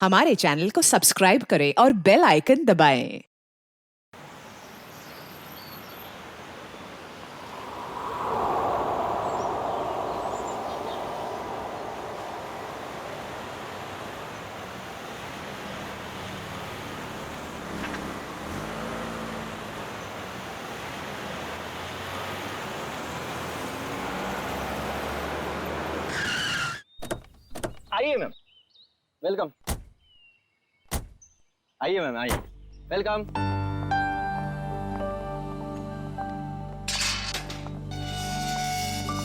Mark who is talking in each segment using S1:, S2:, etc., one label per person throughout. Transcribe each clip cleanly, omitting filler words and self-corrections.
S1: हमारे चैनल को सब्सक्राइब करें और बेल आइकन दबाएं।
S2: आइए मैम, वेलकम। आइए मैम, आइए, वेलकम।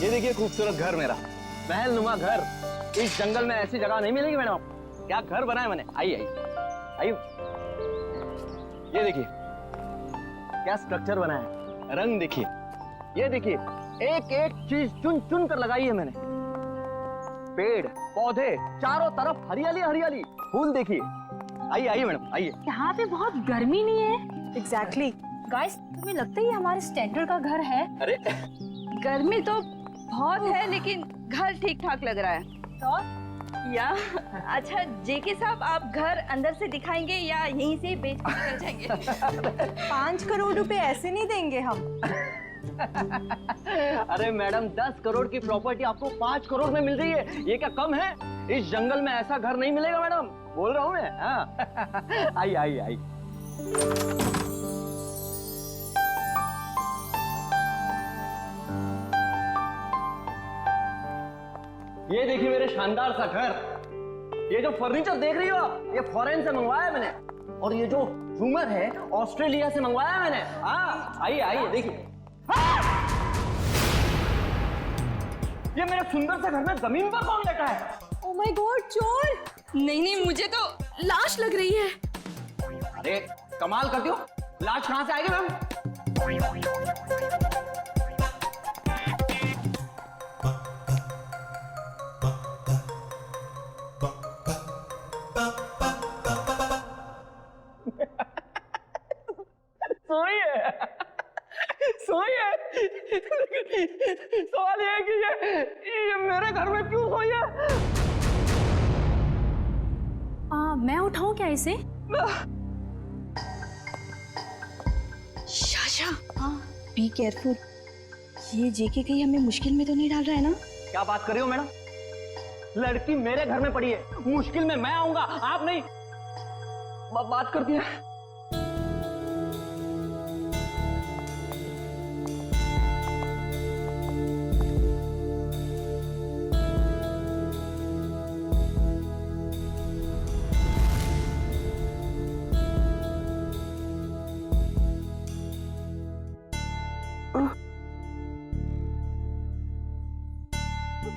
S2: ये देखिए खूबसूरत घर मेरा, महल नुमा घर। इस जंगल में ऐसी जगह नहीं मिलेगी मैडम। क्या घर बनाया मैंने। आइए आइए आइए, ये देखिए क्या स्ट्रक्चर बनाया है, रंग देखिए, ये देखिए एक एक चीज चुन चुन कर लगाई है मैंने। पेड़ पौधे चारों तरफ हरियाली हरियाली, फूल देखिए। आइए आइए मैडम, आइए।
S3: यहाँ पे बहुत गर्मी नहीं है?
S4: एग्जैक्टली।
S3: गाइस, तुम्हें लगता है ये हमारे स्टैंडर्ड का घर है?
S2: अरे
S4: गर्मी तो बहुत है लेकिन घर ठीक ठाक लग रहा है।
S3: तो
S4: या अच्छा जेके साहब, आप घर अंदर से दिखाएंगे या यहीं से बेच के निकल जाएंगे?
S5: 5 करोड़ रुपए ऐसे नहीं देंगे हम।
S2: अरे मैडम, 10 करोड़ की प्रॉपर्टी आपको 5 करोड़ में मिल रही है, ये क्या कम है? इस जंगल में ऐसा घर नहीं मिलेगा मैडम, बोल रहा हूँ मैं। हाँ। आइए आइए आइए। ये देखिए मेरे शानदार सा घर। ये जो फर्नीचर देख रही हो आप, ये फॉरेन से मंगवाया है मैंने। और ये जो झूमर है ऑस्ट्रेलिया से मंगवाया है मैंने। हाँ, आइए आइए देखिए। ये मेरे सुंदर से घर में जमीन पर कौन लेटा है?
S5: ओ माय गॉड, चोर!
S4: नहीं, मुझे तो लाश लग रही है।
S2: अरे कमाल करती हो, लाश कहां से आएगी मैम? सोइए सोइए। सवाल ये है कि ये मेरे घर में क्यों सोई है?
S3: मैं उठाऊं क्या इसे?
S4: शाशा, हाँ बी केयरफुल। ये जेके कहीं हमें मुश्किल में तो नहीं डाल रहा है ना?
S2: क्या बात कर रही हो मैडम? लड़की मेरे घर में पड़ी है, मुश्किल में मैं आऊंगा, आप नहीं। बात करती है।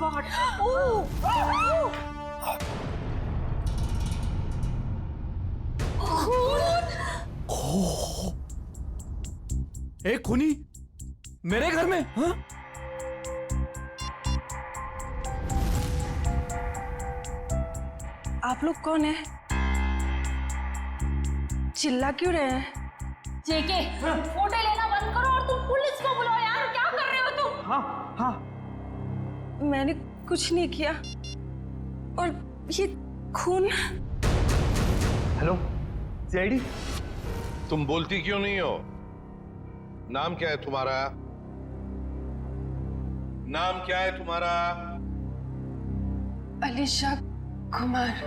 S3: गॉड!
S6: एक खूनी मेरे घर में? हाँ?
S5: आप लोग कौन है? चिल्ला क्यों रहे हैं?
S3: जेके, फोटो लेना बंद करो और तुम पुलिस को बुलाओ यार। क्या कर रहे हो तुम?
S2: हाँ हाँ,
S5: मैंने कुछ नहीं किया। और ये खून।
S2: Hello CID.
S7: तुम बोलती क्यों नहीं हो? नाम क्या है तुम्हारा? नाम क्या है तुम्हारा?
S5: अलीशा कुमार।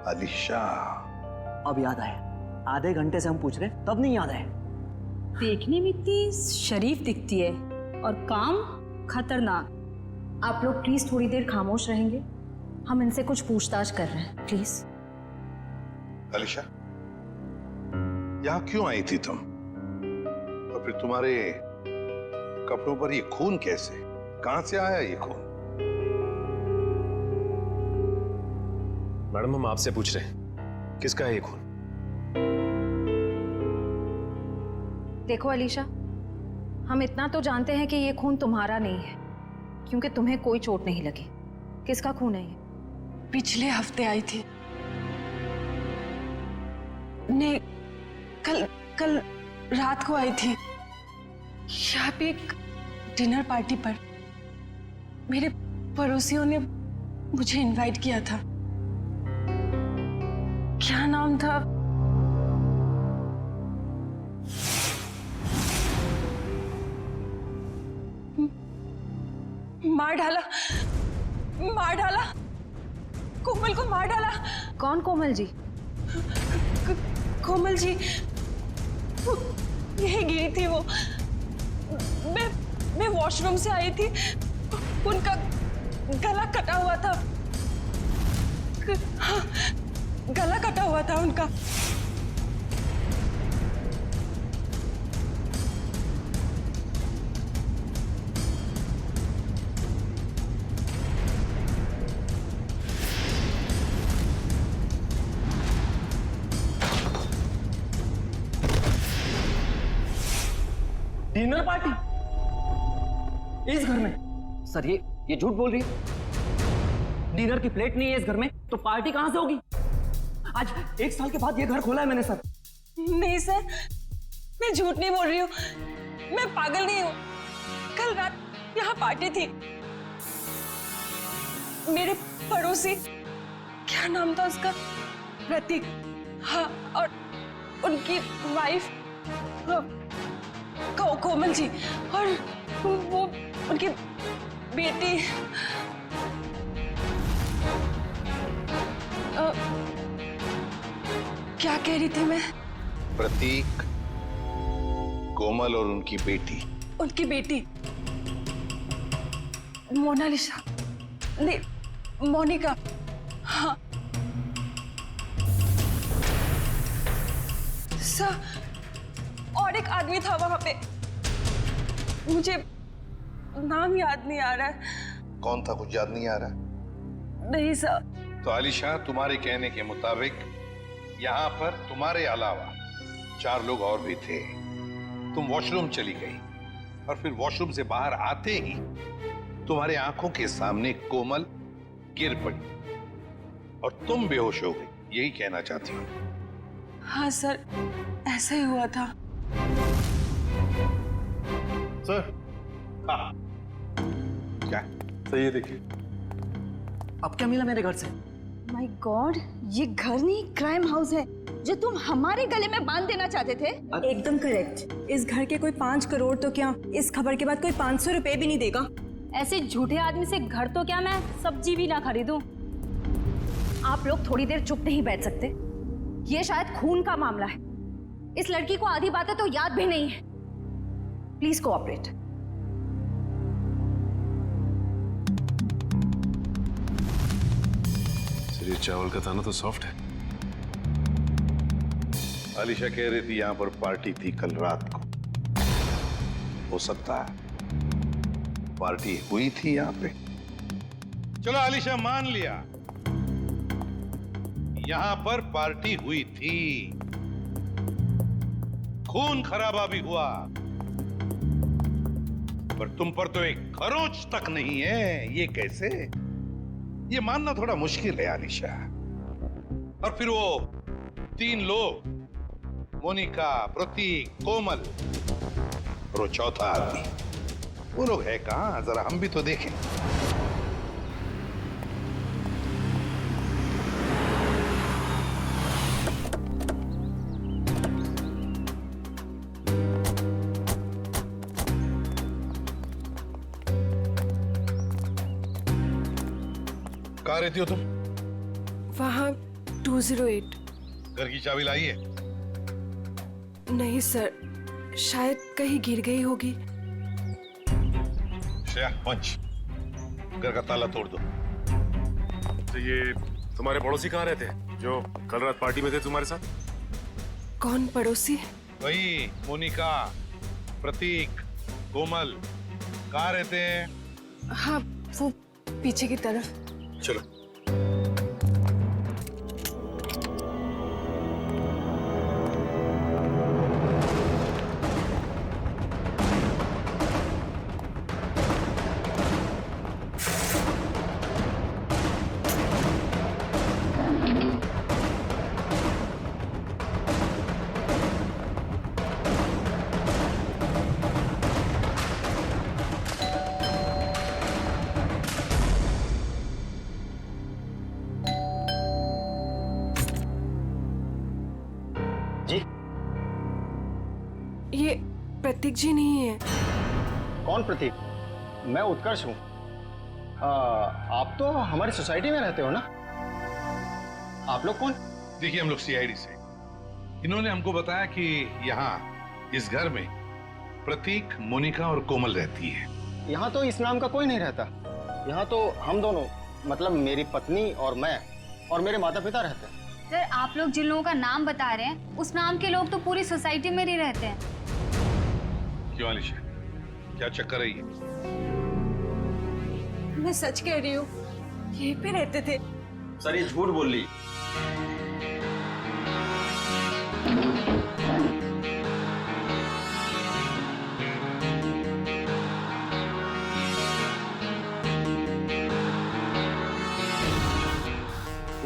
S7: अलीशा।
S2: अब याद आया, आधे घंटे से हम पूछ रहे तब नहीं याद आया।
S3: देखने में इतनी शरीफ दिखती है और काम खतरनाक। आप लोग प्लीज थोड़ी देर खामोश रहेंगे? हम इनसे कुछ पूछताछ कर रहे हैं, प्लीज।
S7: अलीशा, यहां क्यों आई थी तुम? और फिर तुम्हारे कपड़ों पर ये खून कैसे? कहां से आया ये खून?
S6: मैडम, हम आपसे पूछ रहे हैं, किसका है ये खून?
S3: देखो अलीशा, हम इतना तो जानते हैं कि ये खून तुम्हारा नहीं है, क्योंकि तुम्हें कोई चोट नहीं लगी। किसका खून है ये?
S5: पिछले हफ्ते आई थी। नहीं, कल रात को आई थी। यहाँ पे एक डिनर पार्टी पर मेरे पड़ोसियों ने मुझे इनवाइट किया था। क्या नाम था? मार डाला, मार डाला, कोमल को मार डाला।
S3: कौन कोमल जी?
S5: कोमल जी वो यही गिरी थी। वो मैं वॉशरूम से आई थी, उनका गला कटा हुआ था। हाँ, गला कटा हुआ था उनका।
S2: डिनर पार्टी इस घर में? सर ये झूठ बोल रही है। डिनर की प्लेट नहीं है इस घर में, तो पार्टी कहां से होगी? आज 1 साल के बाद ये घर खोला है मैंने सर।
S5: नहीं सर, मैं झूठ नहीं बोल रही हूँ, मैं पागल नहीं हूँ। कल रात यहाँ पार्टी थी। मेरे पड़ोसी, क्या नाम था उसका? प्रतीक। हाँ, और उनकी वाइफ कोमल जी, और वो उनकी बेटी क्या कह रही थी मैं?
S7: प्रतीक, कोमल और उनकी बेटी।
S5: उनकी बेटी मोनालिसा, नहीं मोनिका। हाँ सर, और एक आदमी था वहां पे, मुझे नाम याद नहीं आ रहा है।
S7: कौन था, कुछ याद नहीं आ रहा?
S5: नहीं सर।
S7: तो आलिशा, तुम्हारे कहने के मुताबिक यहाँ पर तुम्हारे अलावा 4 लोग और भी थे। तुम वॉशरूम चली गई और फिर वॉशरूम से बाहर आते ही तुम्हारे आंखों के सामने कोमल गिर पड़ी और तुम बेहोश हो गई। यही कहना चाहती हूँ?
S5: हाँ सर, ऐसा ही हुआ था।
S7: सर, हाँ, क्या सही है? देखिए
S2: अब क्या मिला मेरे घर से?
S4: माय गॉड, ये घर नहीं क्राइम हाउस है जो तुम हमारे गले में बांध देना चाहते थे।
S8: एकदम करेक्ट। इस घर के कोई 5 करोड़ तो क्या, इस खबर के बाद कोई 500 रुपए भी नहीं देगा।
S3: ऐसे झूठे आदमी से घर तो क्या, मैं सब्जी भी ना खरीदूं।
S4: आप लोग थोड़ी देर चुप नहीं बैठ सकते? ये शायद खून का मामला है। इस लड़की को आधी बातें तो याद भी नहीं है। Please cooperate.
S6: ये चावल का दाना तो सॉफ्ट है।
S7: आलिशा कह रही थी यहाँ पर पार्टी थी कल रात को। हो सकता है पार्टी हुई थी यहाँ पे। चलो आलिशा, मान लिया यहाँ पर पार्टी हुई थी, खून खराबा भी हुआ, पर तुम पर तो एक खरोंच तक नहीं है। ये कैसे? ये मानना थोड़ा मुश्किल है आलिशा। और फिर वो 3 लोग, मोनिका, प्रतीक, कोमल और वो चौथा आदमी, वो लोग है कहां? जरा हम भी तो देखें। कहाँ रहती हो तुम?
S5: वहाँ 208।
S7: घर की चाबी लाई है?
S5: नहीं सर, शायद कहीं गिर गई होगी।
S7: श्रेया, पंच, घर का ताला तोड़ दो।
S6: तो ये तुम्हारे पड़ोसी कहाँ रहते हैं जो कल रात पार्टी में थे तुम्हारे साथ?
S5: कौन पड़ोसी?
S7: वही मोनिका, प्रतीक, कोमल। कहाँ रहते हैं?
S5: हाँ, वो पीछे की तरफ।
S7: चलो।
S2: जी
S8: ये प्रतीक जी नहीं है।
S2: कौन प्रतीक? मैं उत्कर्ष हूँ। आप तो हमारी सोसाइटी में रहते हो ना? आप लोग कौन?
S7: देखिए, हम लोग सीआईडी से। इन्होंने हमको बताया कि यहाँ इस घर में प्रतीक, मोनिका और कोमल रहती है।
S2: यहाँ तो इस नाम का कोई नहीं रहता। यहाँ तो हम दोनों, मतलब मेरी पत्नी और मैं और मेरे माता पिता रहते हैं।
S4: सर, आप लोग जिन लोगों का नाम बता रहे हैं उस नाम के लोग तो पूरी सोसाइटी में ही रहते हैं।
S7: क्यों अलीशा, क्या चक्कर है ये?
S8: मैं सच कह रही हूँ, यहीं पे रहते थे।
S2: सर, ये झूठ बोल रही।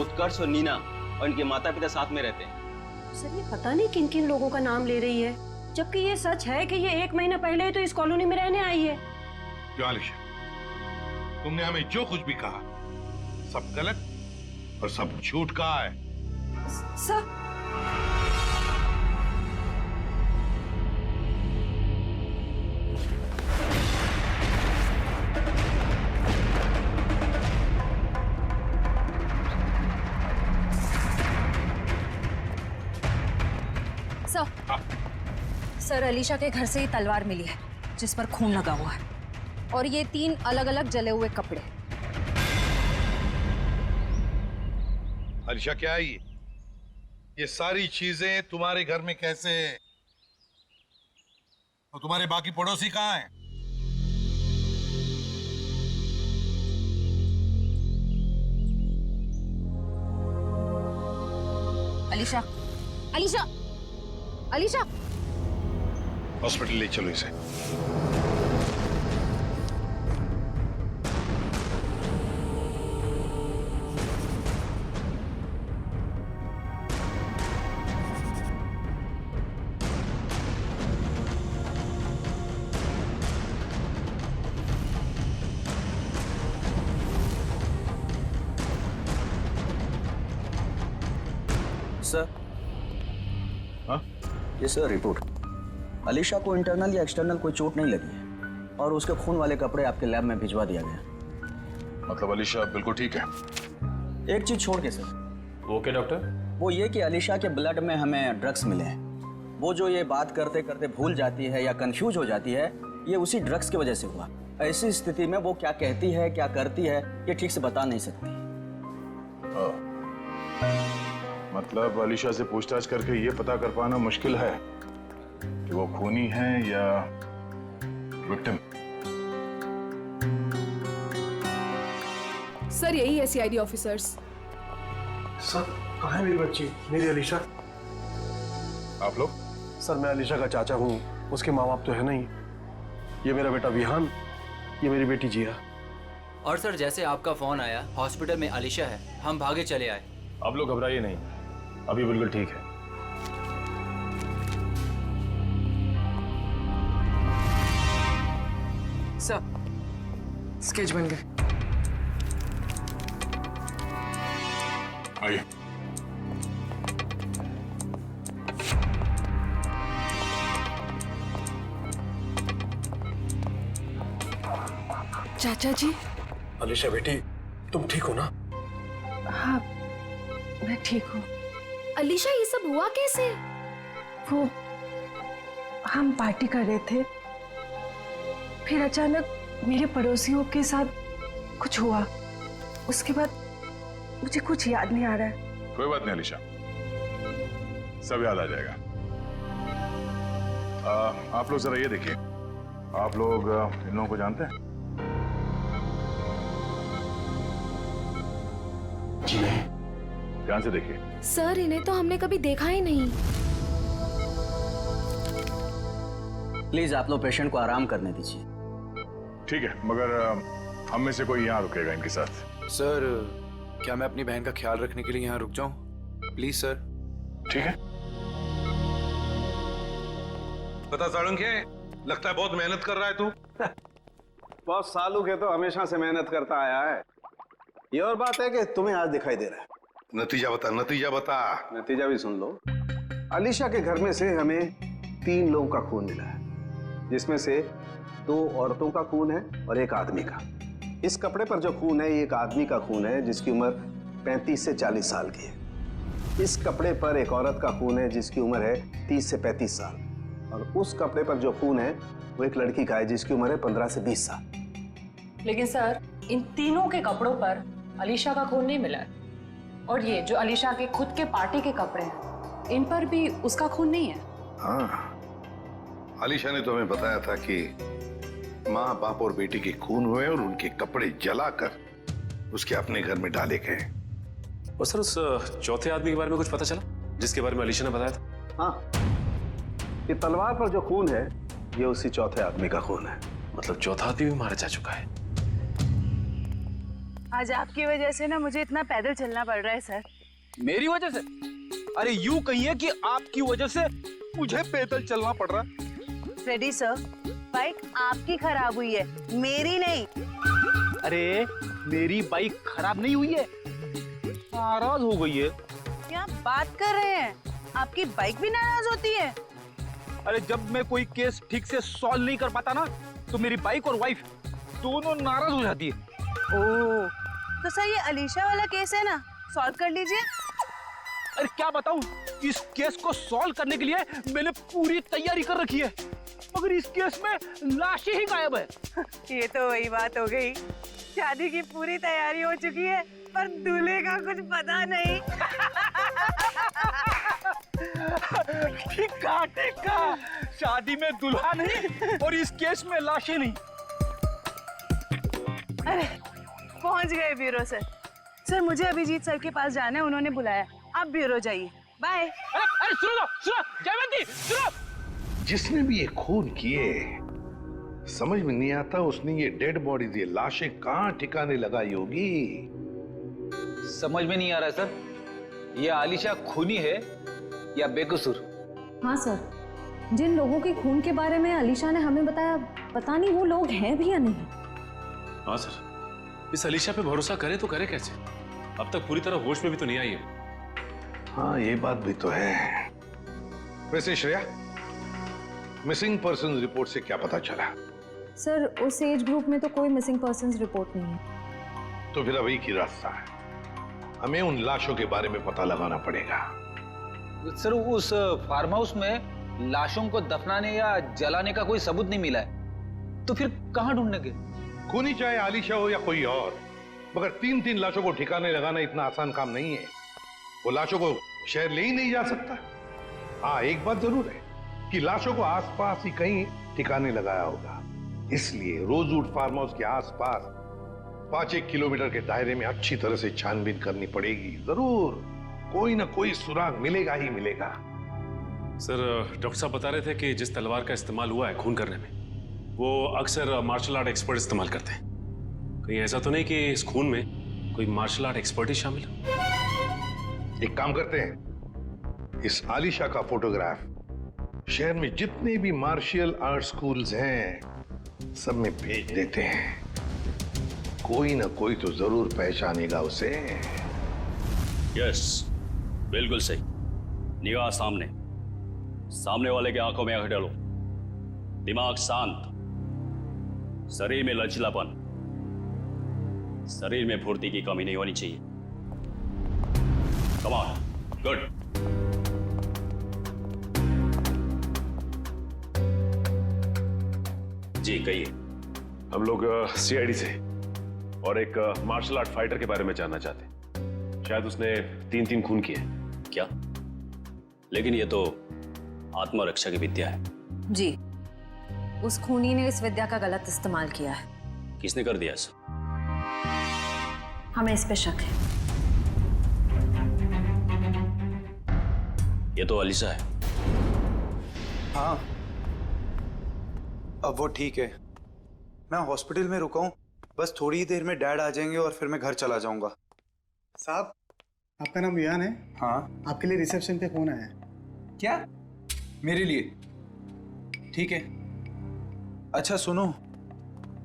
S2: उत्कर्ष और नीना और इनके माता पिता साथ में रहते हैं।
S8: सर, ये पता नहीं किन किन लोगों का नाम ले रही है, जबकि ये सच है कि ये 1 महीना पहले ही तो इस कॉलोनी में रहने आई है।
S7: क्यों अलीशा, तुमने हमें जो कुछ भी कहा सब गलत और सब झूठ कहा है।
S8: सर,
S3: सर, अलीशा के घर से ही तलवार मिली है जिस पर खून लगा हुआ है,
S4: और ये 3 अलग अलग जले हुए कपड़े।
S7: अलीशा, क्या है ये सारी चीजें तुम्हारे घर में कैसे? और तुम्हारे बाकी पड़ोसी कहाँ हैं?
S4: अलीशा, अलीशा, अलीशा!
S7: हॉस्पिटल ले चलो इसे।
S2: सर,
S7: हाँ?
S2: ये सर रिपोर्ट। अलीशा को इंटरनल या एक्सटर्नल कोई चोट नहीं लगी है और उसके खून वाले कपड़े आपके लैब में भिजवा दिया गया।
S6: मतलब अलीशा बिल्कुल ठीक है?
S2: एक चीज छोड़ के सर।
S6: Okay doctor.
S2: वो ये कि अलीशा के ब्लड में हमें ड्रग्स मिले हैं। वो जो ये बात करते करते भूल जाती है या कंफ्यूज हो जाती है, ये उसी ड्रग्स की वजह से हुआ। ऐसी स्थिति में वो क्या कहती है, क्या करती है, ये ठीक से बता नहीं सकती।
S6: मतलब अलीशा से पूछताछ करके ये पता कर पाना मुश्किल है कि वो खूनी है या विक्टिम।
S9: सर, यही है सीआईडी ऑफिसर्स।
S10: सर, कहाँ है मेरी बच्ची, मेरी अलीशा?
S6: आप लोग?
S10: सर, मैं अलीशा का चाचा हूँ, उसके माँ बाप तो है नहीं। ये मेरा बेटा विहान, ये मेरी बेटी जिया।
S11: और सर, जैसे आपका फोन आया हॉस्पिटल में अलीशा है, हम भागे चले आए।
S6: आप लोग घबराइए नहीं, अभी बिल्कुल ठीक है।
S8: सर, स्केच बन गए।
S6: आइए।
S8: चाचा जी।
S10: अलीशा बेटी, तुम ठीक हो ना?
S8: हाँ, मैं ठीक हूँ।
S9: अलीशा, ये सब हुआ कैसे?
S8: वो हम पार्टी कर रहे थे, फिर अचानक मेरे पड़ोसियों के साथ कुछ हुआ। उसके बाद मुझे कुछ याद नहीं आ रहा है।
S6: कोई बात नहीं अलीशा, सब याद आ जाएगा। आप लोग जरा ये देखिए, आप लोग इन लोगों को जानते हैं?
S10: जी नहीं।
S6: ध्यान से देखिए।
S9: सर, इन्हें तो हमने कभी देखा ही नहीं।
S2: प्लीज आप लोग पेशेंट को आराम करने दीजिए।
S6: ठीक है, मगर हम में से कोई यहाँ रुकेगा इनके साथ?
S11: सर, क्या मैं अपनी बहन का ख्याल रखने के लिए यहाँ रुक जाऊं? Please sir.
S6: ठीक है।
S7: पता साळुंखे, लगता है बहुत मेहनत कर रहा है तू।
S12: बहुत सालों के तो हमेशा से मेहनत करता आया है। ये और बात है कि तुम्हें आज दिखाई दे रहा है।
S7: नतीजा बता, नतीजा बता।
S12: नतीजा भी सुन लो। अलीशा के घर में से हमें 3 लोगों का खून मिला है, जिसमें से 2 औरतों का खून है और 1 आदमी का। इस कपड़े पर जो खून है ये एक आदमी का खून है जिसकी उम्र 35 से 40 साल की है। इस कपड़े पर एक औरत का खून है जिसकी उम्र है 30 से 35 साल, और उस कपड़े पर जो खून है वो एक लड़की का है जिसकी उम्र है 15 से 20 साल।
S3: लेकिन सर, इन तीनों के कपड़ों पर अलीशा का खून नहीं मिला है, और ये जो अलीशा के खुद के पार्टी के कपड़े हैं, इन पर भी उसका खून नहीं है।
S7: हाँ, अलीशा ने तो हमें बताया था कि माँ बाप और बेटी के खून हुए और उनके कपड़े जलाकर उसके अपने घर में डाले गए।
S10: और सर, उस चौथे आदमी के बारे में कुछ पता चला जिसके बारे में अलीशा ने बताया था?
S12: हाँ, ये तलवार पर जो खून है ये उसी चौथे आदमी का खून है।
S10: मतलब चौथा आदमी भी मारा जा चुका है।
S5: आज आपकी वजह से ना मुझे इतना पैदल चलना पड़ रहा है सर।
S2: मेरी वजह से? अरे यूं कहिए कि आपकी वजह से मुझे पैदल चलना पड़ रहा है।
S5: फ्रेडी सर, बाइक आपकी खराब हुई है, मेरी नहीं।
S2: अरे मेरी बाइक खराब नहीं हुई है, नाराज हो गई है।
S5: क्या बात कर रहे हैं? आपकी बाइक भी नाराज होती है?
S2: अरे जब मैं कोई केस ठीक से सॉल्व नहीं कर पाता ना, तो मेरी बाइक और वाइफ दोनों नाराज हो जाती है।
S5: ओह, तो सर ये अलीशा वाला केस है ना, सॉल्व कर लीजिए।
S2: अरे क्या बताऊं, इस केस को सॉल्व करने के लिए मैंने पूरी तैयारी कर रखी है, मगर इस केस में लाशें ही गायब है।
S5: ये तो वही बात हो गई, शादी की पूरी तैयारी हो चुकी है पर दूल्हे का कुछ पता नहीं।
S2: ठीक कहा, शादी में दुल्हा नहीं और इस केस में लाशें नहीं।
S5: अरे पहुंच गए ब्यूरो सर। सर मुझे अभिजीत सर के पास जाना है, उन्होंने बुलाया। आप ब्यूरो जाइए, बाय।
S2: अरे सुनो जयवंती, सुनो।
S7: जिसने भी ये खून किए, समझ में नहीं आता उसने ये डेड बॉडी, ये लाशें कहाँ ठिकाने लगाई होगी।
S11: समझ में नहीं आ रहा सर, ये आलिशा खूनी है या बेकसूर?
S3: हाँ सर, जिन लोगों के खून के बारे में अलीशा ने हमें बताया, पता नहीं वो लोग हैं भी या नहीं।
S10: हाँ सर, इस अलीशा पे भरोसा करे तो करे कैसे? अब तक पूरी तरह होश में भी तो नहीं आई है।
S7: हाँ, ये बात भी तो है। वैसे श्रेया, मिसिंग पर्सन रिपोर्ट से क्या पता चला?
S3: सर, उस एज ग्रुप में तो कोई मिसिंग पर्संस रिपोर्ट नहीं है।
S7: तो फिर अब एक ही रास्ता है, हमें उन लाशों के बारे में पता लगाना पड़ेगा।
S11: सर, उस फार्म हाउस में लाशों को दफनाने या जलाने का कोई सबूत नहीं मिला है, तो फिर कहाँ ढूंढने के?
S7: खूनी चाहे आलिशा हो या कोई और, मगर 3-3 लाशों को ठिकाने लगाना इतना आसान काम नहीं है। वो लाशों को शहर ले ही नहीं जा सकता। हाँ, एक बात जरूर है कि लाशों को आसपास ही कहीं ठिकाने लगाया होगा, इसलिए रोजवुड फार्म हाउस के आसपास 5-1 किलोमीटर के दायरे में अच्छी तरह से छानबीन करनी पड़ेगी। जरूर कोई ना कोई सुराग मिलेगा ही मिलेगा।
S10: सर, डॉक्टर साहब बता रहे थे कि जिस तलवार का इस्तेमाल हुआ है खून करने में, वो अक्सर मार्शल आर्ट एक्सपर्ट इस्तेमाल करते हैं। कहीं ऐसा तो नहीं कि इस खून में कोई मार्शल आर्ट एक्सपर्ट ही शामिल है?
S7: एक काम करते हैं, इस आलिशा का फोटोग्राफ शहर में जितने भी मार्शल आर्ट स्कूल्स हैं सब में भेज देते हैं। कोई ना कोई तो जरूर पहचानेगा उसे।
S13: यस, बिल्कुल सही। निगाह सामने, सामने वाले के आंखों में आंख डालो, दिमाग शांत, शरीर में लचीलापन, शरीर में फुर्ती की कमी नहीं होनी चाहिए। Come on, good. जी कहिए।
S10: हम लोग सीआईडी से और एक मार्शल आर्ट फाइटर के बारे में जानना चाहते हैं। शायद उसने 3 खून किए।
S13: क्या? लेकिन ये तो आत्मरक्षा की विद्या है।
S3: जी, उस खूनी ने इस विद्या का गलत इस्तेमाल किया है।
S13: किसने कर दिया ऐसा?
S3: हमें इस पे शक है।
S13: ये तो अलीशा है।
S14: हाँ, अब वो ठीक है। मैं हॉस्पिटल में रुका हूँ, बस थोड़ी ही देर में डैड आ जाएंगे और फिर मैं घर चला जाऊंगा।
S15: साहब, आपका नाम विहान है?
S14: हाँ।
S15: आपके लिए रिसेप्शन पे फोन आया है।
S14: क्या? मेरे लिए? ठीक है। अच्छा सुनो,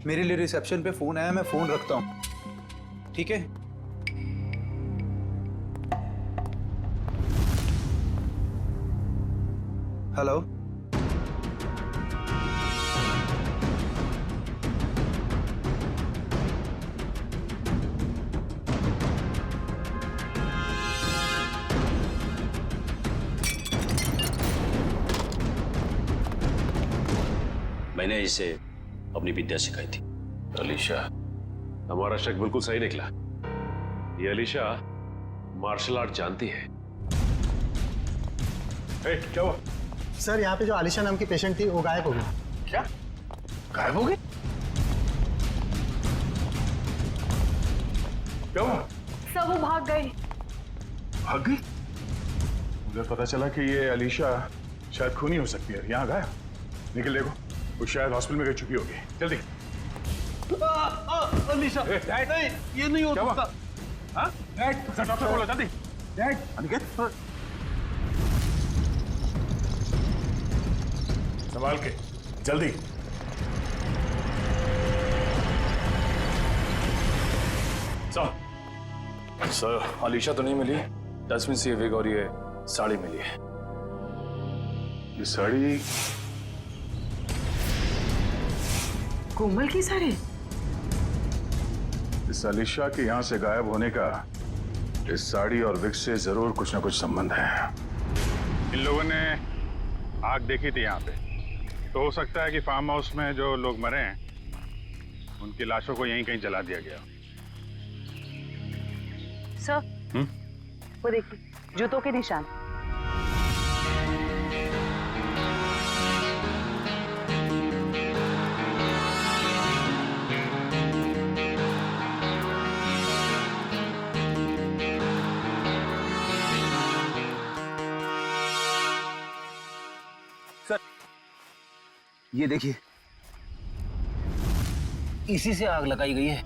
S14: मेरे लिए रिसेप्शन पे फोन आया, मैं फोन रखता हूँ, ठीक है? हेलो।
S13: मैंने इसे अपनी विद्या सिखाई थी।
S10: अलीशा, हमारा शक बिल्कुल सही निकला। ये अलीशा मार्शल आर्ट जानती है। क्या हुआ?
S15: सर यहाँ पे जो आलिशा नाम की पेशेंट थी वो गायब हो गई।
S6: क्या गायब हो गई? क्या हुआ?
S8: सब वो भाग गई।
S6: भाग गई? मुझे पता चला कि ये अलीशा शायद खूनी हो सकती है। यहाँ गायब। निकल देखो, वो शायद हॉस्पिटल में गई चुकी होगी। जल्दी।
S11: अलीशा, नहीं, ये नहीं हो सकता।
S6: हाँ? डॉक्टर बोलो जल्दी। अनिकेत, संभाल के जल्दी।
S16: सर अलीशा तो नहीं मिली। डस्टबिन से ये विग और ये साड़ी मिली है।
S6: ये साड़ी
S8: कोमल की साड़ी?
S6: इस अलीशा के यहाँ से गायब होने का इस साड़ी और विग से जरूर कुछ ना कुछ संबंध है। इन लोगों ने आग देखी थी यहाँ पे, तो हो सकता है कि फार्म हाउस में जो लोग मरे हैं उनकी लाशों को यहीं कहीं जला दिया गया।
S1: सर, वो देखिए जूतों के निशान।
S11: ये देखिए, इसी से आग लगाई गई है।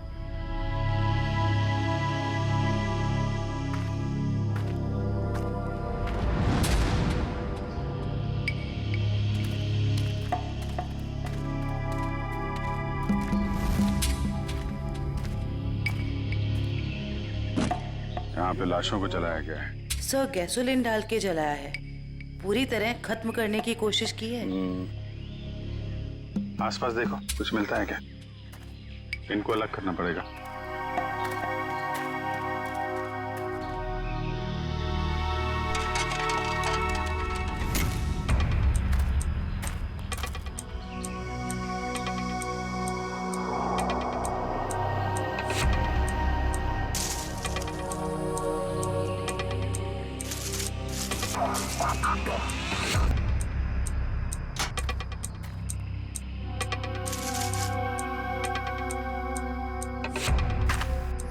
S6: यहाँ पे लाशों को जलाया गया है।
S1: सर, गैसोलीन डाल के जलाया है। पूरी तरह खत्म करने की कोशिश की है।
S6: आसपास देखो, कुछ मिलता है क्या? इनको अलग करना पड़ेगा।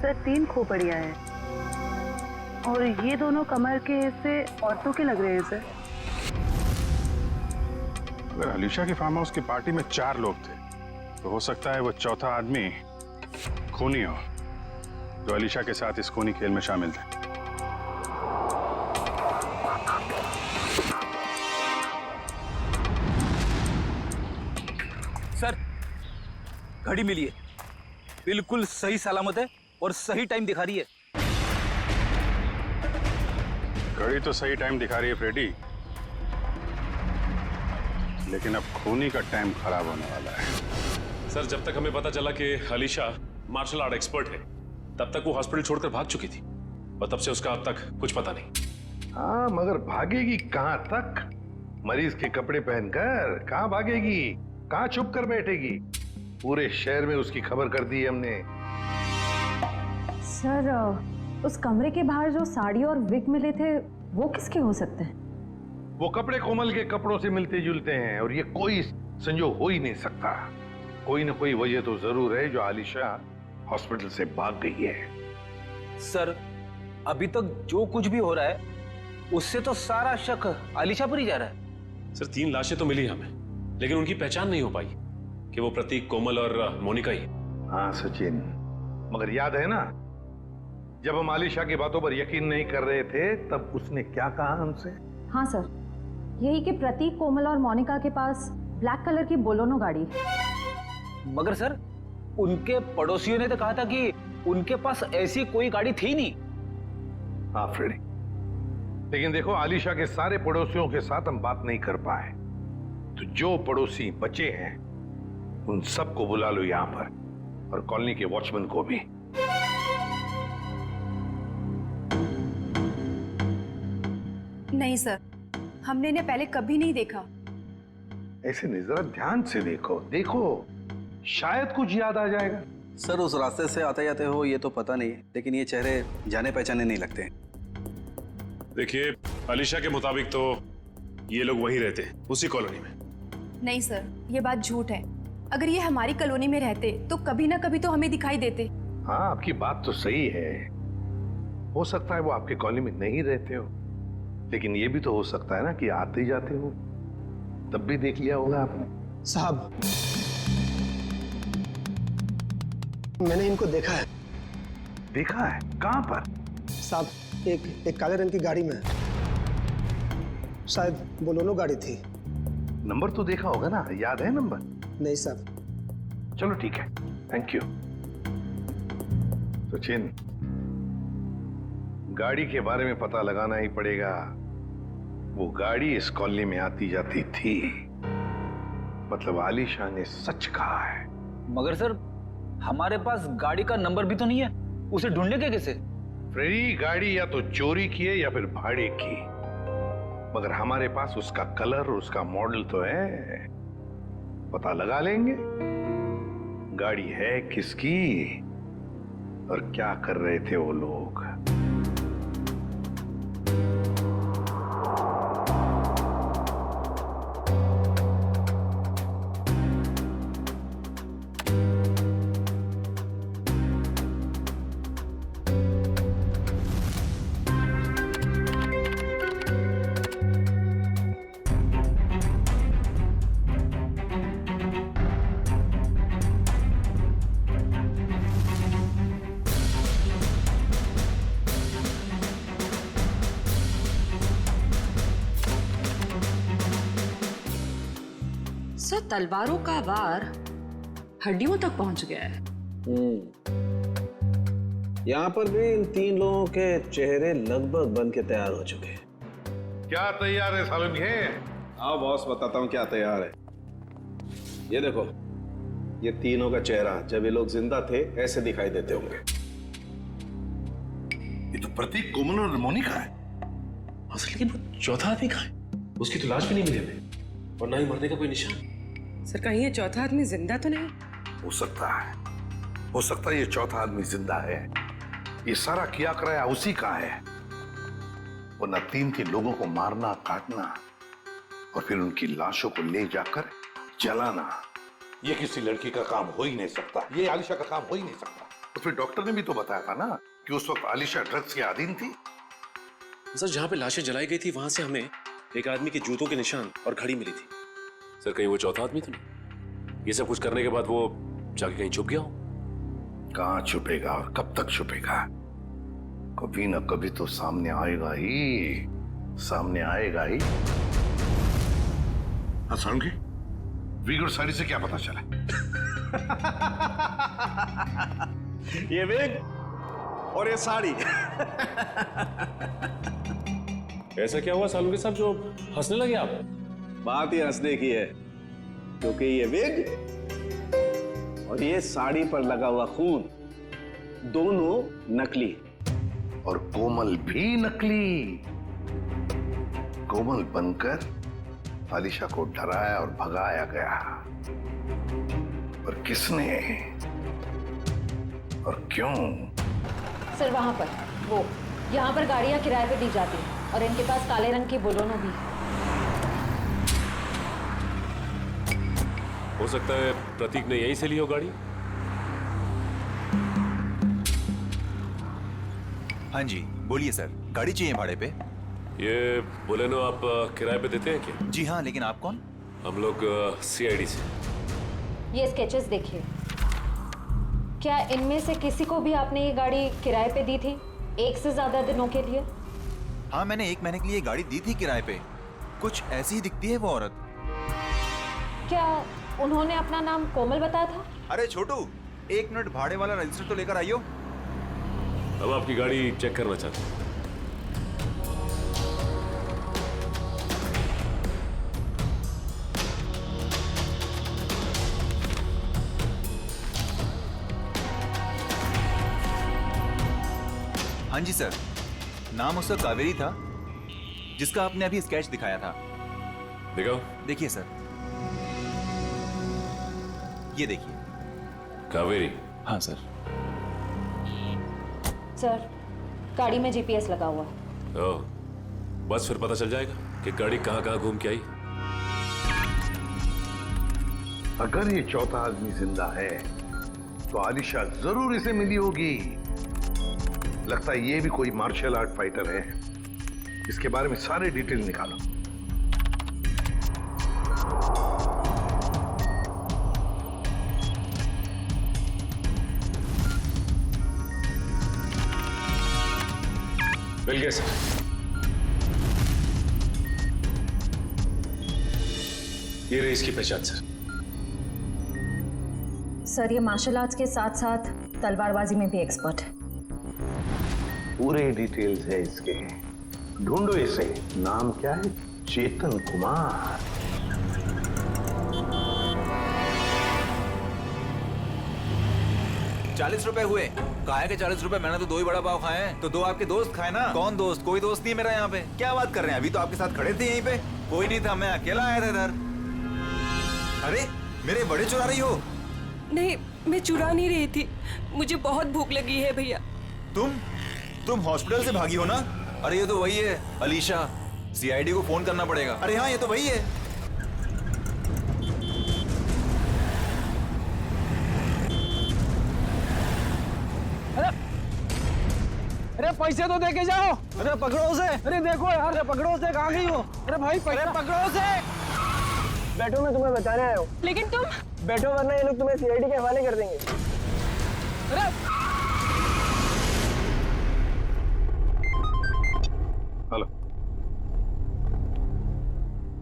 S1: सर, 3 खोपड़ियाँ हैं और ये दोनों कमर के हिस्से औरतों के लग रहे हैं सर।
S6: अगर अलीशा की फार्म हाउस की पार्टी में 4 लोग थे तो हो सकता है वो चौथा आदमी खूनी हो, जो अलीशा के साथ इस खूनी खेल में शामिल थे।
S11: सर, घड़ी मिली है, बिल्कुल सही सलामत है और सही टाइम दिखा रही है।
S6: घड़ी तो सही टाइम दिखा रही है फ्रेडी, लेकिन अब खूनी का टाइम खराब होने वाला है।
S10: सर, जब तक हमें पता चला कि अलीशा मार्शल आर्ट एक्सपर्ट है, तब तक वो हॉस्पिटल छोड़कर भाग चुकी थी और तब से उसका अब तक कुछ पता नहीं।
S7: हाँ, मगर भागेगी कहां तक? मरीज के कपड़े पहनकर कहां भागेगी? कहां छुप कर बैठेगी? पूरे शहर में उसकी खबर कर दी है हमने।
S3: सर, उस कमरे के बाहर जो साड़ी और विग मिले थे वो किसके हो सकते हैं?
S7: वो कपड़े कोमल के कपड़ों से मिलते जुलते हैं और ये कोई संजोग हो ही नहीं सकता। कोई ना कोई वजह तो जरूर है जो आलिशा हॉस्पिटल से भाग गई है।
S11: सर, अभी तक जो कुछ भी हो रहा है उससे तो सारा शक आलिशा पर ही जा रहा है।
S10: सर, 3 लाशें तो मिली हमें, लेकिन उनकी पहचान नहीं हो पाई कि वो प्रतीक, कोमल और मोनिका ही।
S7: हाँ सचिन, मगर याद है ना, जब हम आलिशा की बातों पर यकीन नहीं कर रहे थे तब उसने क्या कहा हमसे?
S3: हाँ सर, यही कि प्रतीक, कोमल और मोनिका के पास ब्लैक कलर की बोलोनो गाड़ी है।
S11: मगर सर, उनके पड़ोसियों ने तो कहा था कि उनके पास ऐसी कोई गाड़ी थी नहीं।
S7: हाँ फ्रेडी, लेकिन देखो, आलिशा के सारे पड़ोसियों के साथ हम बात नहीं कर पाए, तो जो पड़ोसी बचे हैं उन सबको बुला लो यहां पर, और कॉलोनी के वॉचमैन को भी।
S4: नहीं सर, हमने इन्हें पहले कभी नहीं देखा।
S7: ऐसे नहीं, जरा ध्यान से देखो, देखो शायद कुछ याद आ जाएगा।
S12: सर उस रास्ते से आते जाते हो ये तो पता नहीं, लेकिन ये चेहरे जाने पहचाने नहीं लगते।
S10: देखिए, अलीशा के मुताबिक तो ये लोग वहीं रहते हैं, उसी कॉलोनी में।
S4: नहीं सर, ये बात झूठ है। अगर ये हमारी कॉलोनी में रहते तो कभी ना कभी तो हमें दिखाई देते।
S7: हाँ, आपकी बात तो सही है, हो सकता है वो आपके कॉलोनी में नहीं रहते हो, लेकिन ये भी तो हो सकता है ना कि आते जाते हो, तब भी देख लिया होगा आपने।
S15: साहब, मैंने इनको देखा है।
S7: देखा है? कहां पर?
S15: साहब, एक काले रंग की गाड़ी में, शायद बोलेरो गाड़ी थी।
S7: नंबर तो देखा होगा ना, याद है नंबर?
S15: नहीं साहब।
S7: चलो ठीक है, थैंक यू। सचिन, गाड़ी के बारे में पता लगाना ही पड़ेगा। वो गाड़ी इस कॉलोनी में आती जाती थी, मतलब आलिशा ने सच कहा है।
S11: मगर सर, हमारे पास गाड़ी का नंबर भी तो नहीं है, उसे ढूंढने के कैसे?
S7: फ्रेडी, गाड़ी या तो चोरी की है या फिर भाड़े की, मगर हमारे पास उसका कलर, उसका मॉडल तो है, पता लगा लेंगे गाड़ी है किसकी और क्या कर रहे थे वो लोग।
S3: सर, तलवारों का वार हड्डियों तक पहुंच गया है।
S12: यहाँ पर भी इन 3 लोगों के चेहरे लगभग बन के तैयार हो चुके हैं।
S7: क्या तैयार है सालन के?
S12: आओ बॉस, बताता हूँ क्या तैयार है। ये देखो, ये तीनों का चेहरा जब ये लोग जिंदा थे ऐसे दिखाई देते होंगे।
S7: ये तो प्रतीक, कोमल और मोनिका है।
S10: असल लेकिन वो चौथा आदमी कहाँ है? उसकी तो लाश भी नहीं मिली हमें, और ना ही मरने का कोई निशान।
S5: सर, कहीं ये चौथा आदमी जिंदा तो नहीं?
S7: हो सकता है ये चौथा आदमी जिंदा है। ये सारा किया कराया उसी का है, वरना 3 लोगों को मारना, काटना और फिर उनकी लाशों को ले जाकर जलाना, ये किसी लड़की का काम हो ही नहीं सकता, ये आलिशा का काम हो ही नहीं सकता। तो फिर डॉक्टर ने भी तो बताया था ना कि उस वक्त आलिशा ड्रग्स के अधीन थी।
S10: सर, जहाँ पे लाशें जलाई गई थी वहां से हमें एक आदमी के जूतों के निशान और घड़ी मिली थी। सर, कहीं वो चौथा आदमी तो नहीं? ये सब कुछ करने के बाद वो जाके कहीं छुप गया हो?
S7: कहां छुपेगा और कब तक छुपेगा? कभी ना कभी तो सामने आएगा ही, सामने आएगा ही। हाँ सारंगी, विग और साड़ी से क्या पता चला?
S2: ये विग और ये साड़ी।
S10: ऐसा क्या हुआ सालू के साथ जो हंसने लगे आप?
S12: बात ही हंसने की है, क्योंकि ये विग और ये साड़ी पर लगा हुआ खून दोनों नकली,
S7: और कोमल भी नकली। कोमल बनकर आलिशा को डराया और भगाया गया, और किसने और क्यों?
S4: सर, वहां पर वो, यहाँ पर गाड़ियां किराए पे दी जाती हैं और इनके पास काले रंग की बोलेरो भी है।
S10: हो सकता है प्रतीक ने यहीं से ली हो गाड़ी।
S14: हाँ जी, बोलिए सर, गाड़ी चाहिए भाड़े पे?
S10: ये बोलेनो आप किराए पे देते हैं क्या?
S14: जी हाँ, लेकिन आप कौन?
S10: हम लोग CID से।
S4: ये स्केचेस देखिए, क्या इनमें से किसी को भी आपने ये गाड़ी किराए पे दी थी 1 से ज्यादा दिनों के लिए?
S14: हाँ, मैंने 1 महीने के लिए गाड़ी दी थी किराए पे। कुछ ऐसी ही दिखती है वो औरत।
S4: क्या उन्होंने अपना नाम कोमल बताया था?
S14: अरे छोटू, 1 मिनट, भाड़े वाला रजिस्टर तो लेकर आइयो।
S10: हम आपकी गाड़ी चेक करना चाहते हैं।
S14: हाँ जी सर, नाम उसका कावेरी था, जिसका आपने अभी स्केच दिखाया था।
S10: दिखाओ।
S14: देखिए सर, ये देखिए।
S10: कावेरी?
S14: हाँ सर।
S4: सर, गाड़ी में जीपीएस लगा हुआ है।
S10: ओह, बस फिर पता चल जाएगा कि गाड़ी कहाँ कहाँ घूम के आई।
S7: अगर ये चौथा आदमी जिंदा है तो आलिशा जरूर इसे मिली होगी। लगता है ये भी कोई मार्शल आर्ट फाइटर है। इसके बारे में सारे डिटेल निकालो।
S10: मिल गया सर। ये रही इसकी पहचान सर।
S3: सर, ये मार्शल आर्ट्स के साथ साथ तलवारबाजी में भी एक्सपर्ट है।
S7: पूरे डिटेल्स है इसके। ढूंढो इसे। नाम क्या है? चेतन कुमार।
S14: ₹40 हुए। काहे के ₹40? मैंने तो 2 ही बड़ा पाव खाए हैं। तो 2 आपके दोस्त खाए ना। कौन दोस्त? कोई दोस्त नहीं मेरा यहाँ पे। क्या बात कर रहे हैं? अभी तो आपके साथ खड़े थे यहीं पे। कोई नहीं था, मैं अकेला आया था इधर। अरे मेरे बड़े चुरा रही हो?
S5: नहीं, मैं चुरा नहीं रही थी, मुझे बहुत भूख लगी है भैया।
S14: तुम हॉस्पिटल से भागी हो ना? अरे ये तो वही है, अलीशा। सीआईडी को फोन करना पड़ेगा। अरे हाँ, ये तो वही है।
S2: अरे पैसे तो देके जाओ। अरे पकड़ो उसे। अरे देखो यार, अरे पकड़ो उसे। कहाँ गई हो? अरे भाई पैसे पकड़ो उसे।
S17: बैठो, मैं तुम्हें बताने आया हूँ।
S5: लेकिन तुम
S17: बैठो, वरना ये लोग तुम्हें सीआईडी के हवाले कर देंगे।
S2: अरे
S7: हेलो,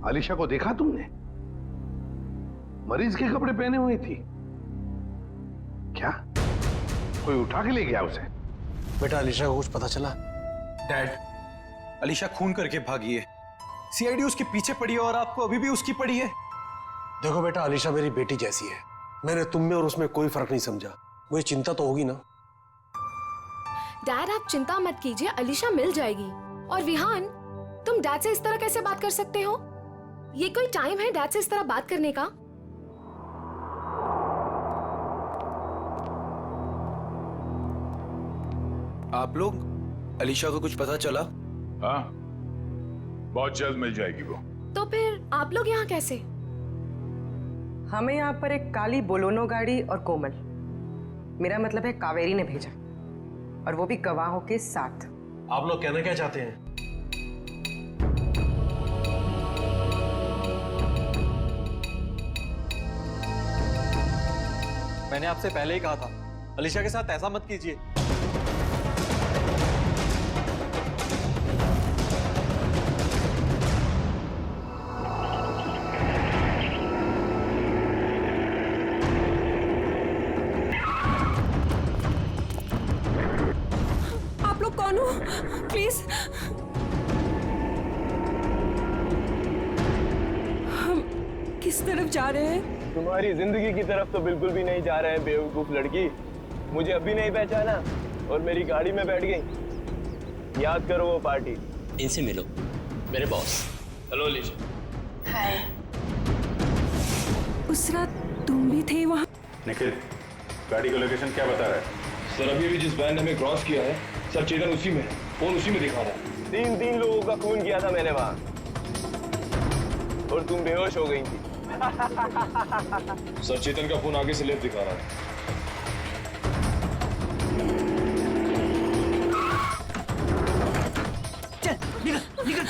S7: आलिशा को देखा तुमने? मरीज के कपड़े पहने हुई थी। क्या कोई उठा के ले गया उसे?
S15: बेटा, अलीशा को कुछ पता चला?
S14: डैड, अलीशा खून करके भागी है। सीआईडी उसके पीछे पड़ी है और आपको अभी भी उसकी पड़ी है।
S15: देखो बेटा, अलीशा मेरी बेटी जैसी है। मैंने तुम में और उसमें कोई फर्क नहीं समझा। मुझे चिंता तो होगी ना।
S9: डैड, आप चिंता मत कीजिए, अलीशा मिल जाएगी। और विहान, तुम डैड से इस तरह कैसे बात कर सकते हो? ये कोई टाइम है डैड से इस तरह बात करने का?
S14: आप लोग, अलीशा को कुछ पता चला?
S6: हाँ, बहुत जल्द मिल जाएगी वो।
S9: तो फिर आप लोग यहाँ कैसे?
S17: हमें यहाँ पर एक काली बोलोनो गाड़ी और कोमल, मेरा मतलब है कावेरी ने भेजा, और वो भी गवाहों के साथ।
S15: आप लोग कहना क्या चाहते हैं?
S2: मैंने आपसे पहले ही कहा था, अलीशा के साथ ऐसा मत कीजिए।
S5: आप लोग कौन हो? प्लीज, हम किस तरफ जा रहे हैं?
S17: तुम्हारी जिंदगी की तरफ तो बिल्कुल भी नहीं जा रहे हैं बेवकूफ लड़की। मुझे अभी नहीं पहचाना और मेरी गाड़ी में बैठ गई। याद करो वो पार्टी।
S13: इनसे मिलो, मेरे बॉस।
S16: हेलो अलीशा।
S5: हाय। उस रात तुम भी थे वहाँ?
S6: निखिल, गाड़ी का लोकेशन क्या बता रहा है?
S16: सर, अभी भी जिस बैंड हमें क्रॉस किया है, सर चेतन उसी में है। फोन उसी में दिखा रहा है।
S17: 3 लोगों का खून किया था मैंने वहाँ, और तुम बेहोश हो गई थी।
S16: सर, चेतन का फोन आगे से लेफ्ट दिखा रहा है।
S2: चल निकल निकल।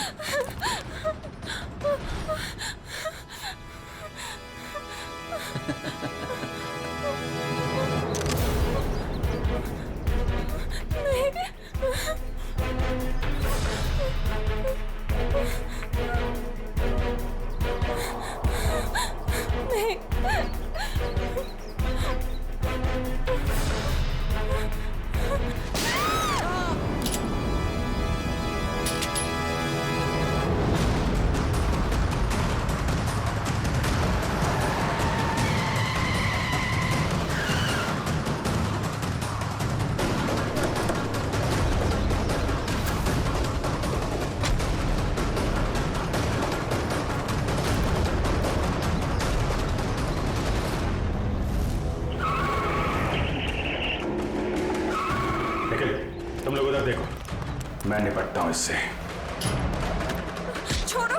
S6: निपटता हूं इससे।
S5: छोड़ो।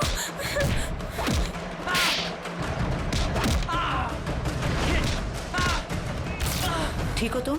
S1: ठीक हो तुम?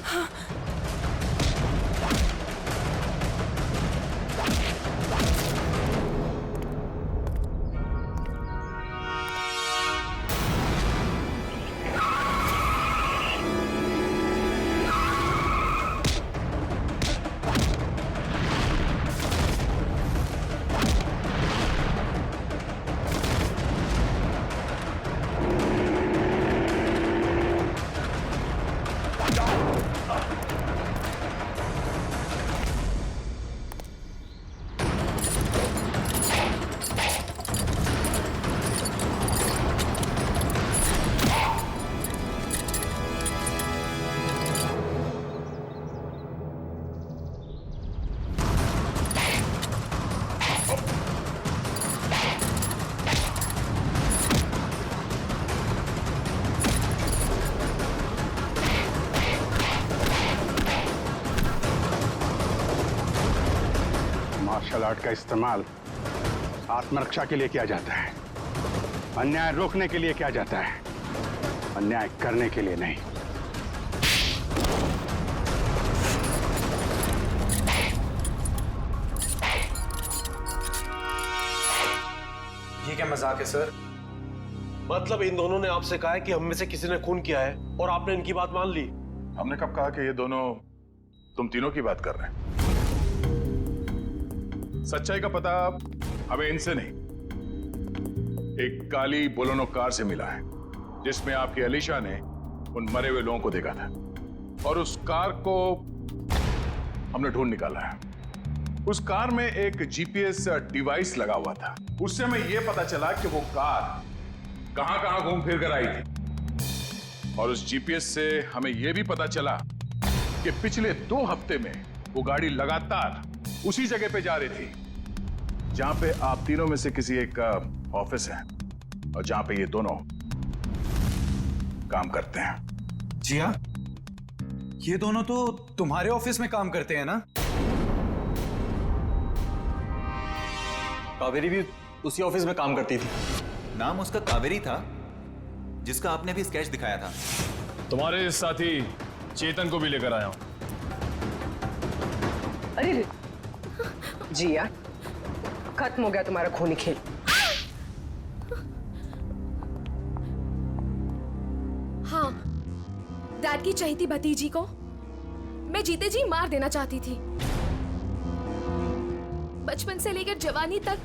S6: मार्शल आर्ट का इस्तेमाल आत्मरक्षा के लिए किया जाता है, अन्याय रोकने के लिए किया जाता है, अन्याय करने के लिए नहीं।
S15: ये क्या मजाक है सर? मतलब इन दोनों ने आपसे कहा है कि हम में से किसी ने खून किया है और आपने इनकी बात मान ली?
S6: हमने कब कहा कि ये दोनों तुम तीनों की बात कर रहे हैं? सच्चाई का पता हमें इनसे नहीं, एक काली बोलेरो कार से मिला है जिसमें आपकी अलीशा ने उन मरे हुए लोगों को देखा था, और उस कार को हमने ढूंढ निकाला है। उस कार में एक जीपीएस डिवाइस लगा हुआ था। उससे हमें यह पता चला कि वो कार कहां कहां घूम फिर कर आई थी, और उस जीपीएस से हमें यह भी पता चला कि पिछले 2 हफ्ते में वो गाड़ी लगातार उसी जगह पे जा रही थी जहां पे आप तीनों में से किसी एक का ऑफिस है और जहां पे ये दोनों काम करते हैं।
S14: जी हाँ, ये दोनों तो तुम्हारे ऑफिस में काम करते हैं ना?
S2: कावेरी भी उसी ऑफिस में काम करती थी।
S14: नाम उसका कावेरी था, जिसका आपने भी स्केच दिखाया था।
S16: तुम्हारे साथी चेतन को भी लेकर आया हूं।
S17: अरे जिया, खत्म हो गया तुम्हारा खूनी खेल।
S9: हाँ, डैड की चहेती भतीजी को मैं जीते जी मार देना चाहती थी। बचपन से लेकर जवानी तक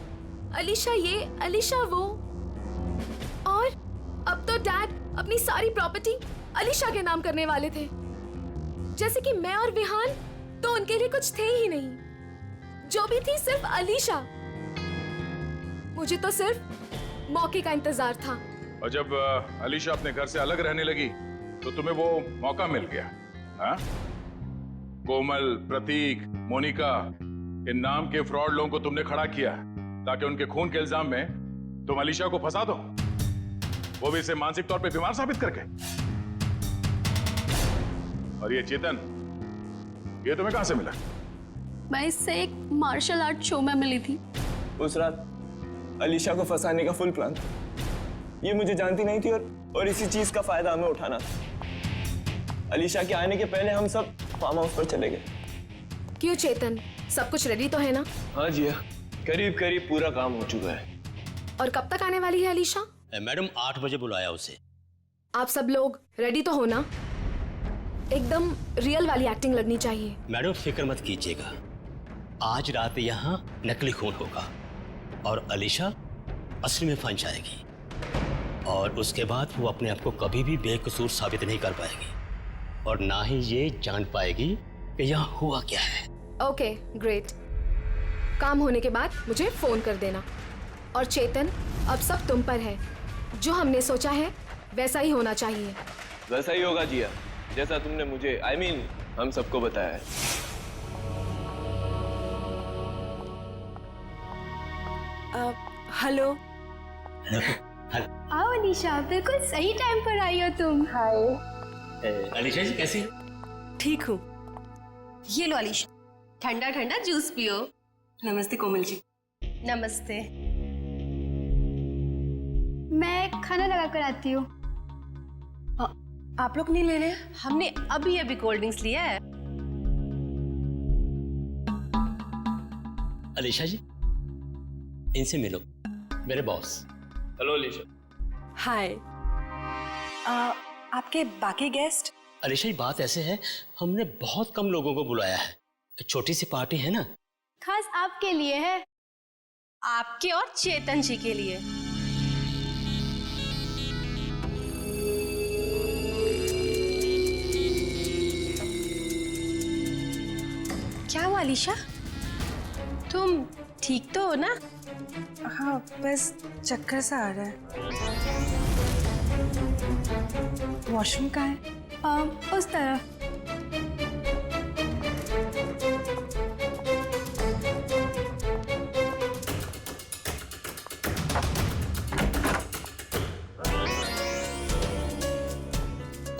S9: अलीशा ये, अलीशा वो, और अब तो डैड अपनी सारी प्रॉपर्टी अलीशा के नाम करने वाले थे। जैसे कि मैं और विहान तो उनके लिए कुछ थे ही नहीं, जो भी थी सिर्फ अलीशा। मुझे तो सिर्फ मौके का इंतजार था।
S6: और जब अलीशा अपने घर से अलग रहने लगी तो तुम्हें वो मौका मिल गया, हाँ? कोमल, प्रतीक, मोनिका, इन नाम के फ्रॉड लोगों को तुमने खड़ा किया ताकि उनके खून के इल्जाम में तुम अलीशा को फंसा दो, वो भी इसे मानसिक तौर पे बीमार साबित करके। और ये चेतन, ये तुम्हें कहां से मिला?
S18: मैं इससे एक मार्शल आर्ट शो में मिली थी।
S2: उस रात अलीशा को फंसाने का फुल प्लान था। ये मुझे जानती नहीं थी और इसी चीज का फायदा हमें उठाना था। अलीशा के आने के पहले हम सब फार्म हाउस पर चले गए।
S9: क्यों चेतन, सब कुछ रेडी तो है ना?
S2: हाँ जी, करीब करीब पूरा काम हो चुका है।
S9: और कब तक आने वाली है अलीशा?
S13: मैडम 8 बजे बुलाया उसे।
S9: आप सब लोग रेडी तो हो ना? एकदम रियल वाली एक्टिंग लगनी चाहिए।
S13: मैडम फिक्र मत कीजिएगा, आज रात यहाँ नकली खून होगा और अलीशा असली में फंस जाएगी, और उसके बाद वो अपने आप को कभी भी बेकसूर साबित नहीं कर पाएगी और ना ही ये जान पाएगी कि यहाँ हुआ क्या है।
S9: Okay, great. काम होने के बाद मुझे फोन कर देना। और चेतन, अब सब तुम पर है। जो हमने सोचा है वैसा ही होना चाहिए।
S2: वैसा ही होगा जिया, जैसा तुमने मुझे हम सबको बताया है।
S5: हेलो।
S18: आओ अलीशा, बिल्कुल सही टाइम पर आई हो तुम।
S17: हाय
S13: अलीशा जी कैसी?
S5: ठीक हूँ।
S18: ये लो अलीशा, ठंडा ठंडा जूस पियो।
S3: नमस्ते कोमल जी।
S4: नमस्ते।
S18: मैं खाना लगा कर आती हूँ।
S4: आप लोग नहीं ले रहे? हमने अभी कोल्ड ड्रिंक्स लिया है।
S13: अलीशा जी, इनसे मिलो, मेरे बॉस।
S2: हेलो अलीशा।
S8: हाय। आपके बाकी गेस्ट?
S13: अलीशा जी, बात ऐसे है, हमने बहुत कम लोगों को बुलाया है, छोटी सी पार्टी है ना।
S18: खास आपके लिए है।
S4: आपके और चेतन जी के लिए। क्या हुआ अलीशा? तुम ठीक तो हो ना?
S8: हाँ, बस चक्कर सा आ रहा है। वॉशरूम कहाँ है?
S18: उस तरफ।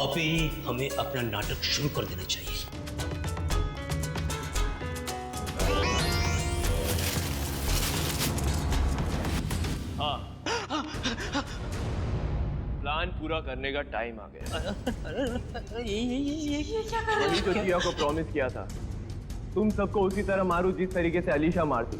S13: अभी हमें अपना नाटक शुरू कर देना चाहिए।
S2: प्लान पूरा करने का टाइम आ गया।
S13: ये क्या कर रहे
S2: वही तो जिया को प्रॉमिस किया था, तुम सबको उसी तरह मारू जिस तरीके से अलीशा मारती।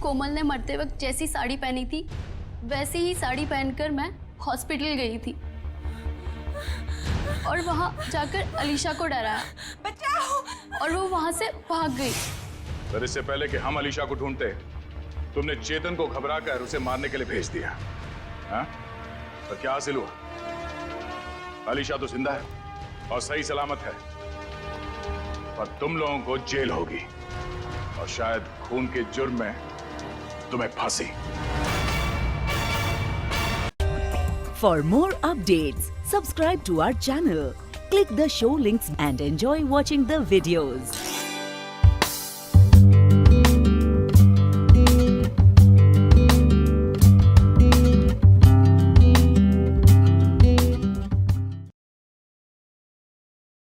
S18: कोमल ने मरते वक्त जैसी साड़ी पहनी थी वैसी ही साड़ी पहनकर मैं हॉस्पिटल गई थी और वहां जाकर अलीशा को डराया। बचाओ! और वो वहां से भाग गई।
S6: पर इससे पहले कि हम अलीशा को ढूंढते, तुमने चेतन को घबराकर उसे मारने के लिए भेज दिया। हाँ? पर क्या हासिल हुआ? अलीशा तो जिंदा है और सही सलामत है, पर तुम लोगों को जेल होगी और शायद खून के जुर्म में तुम्हें फांसी।
S19: For more updates, subscribe to our channel, click the show links and enjoy watching the videos.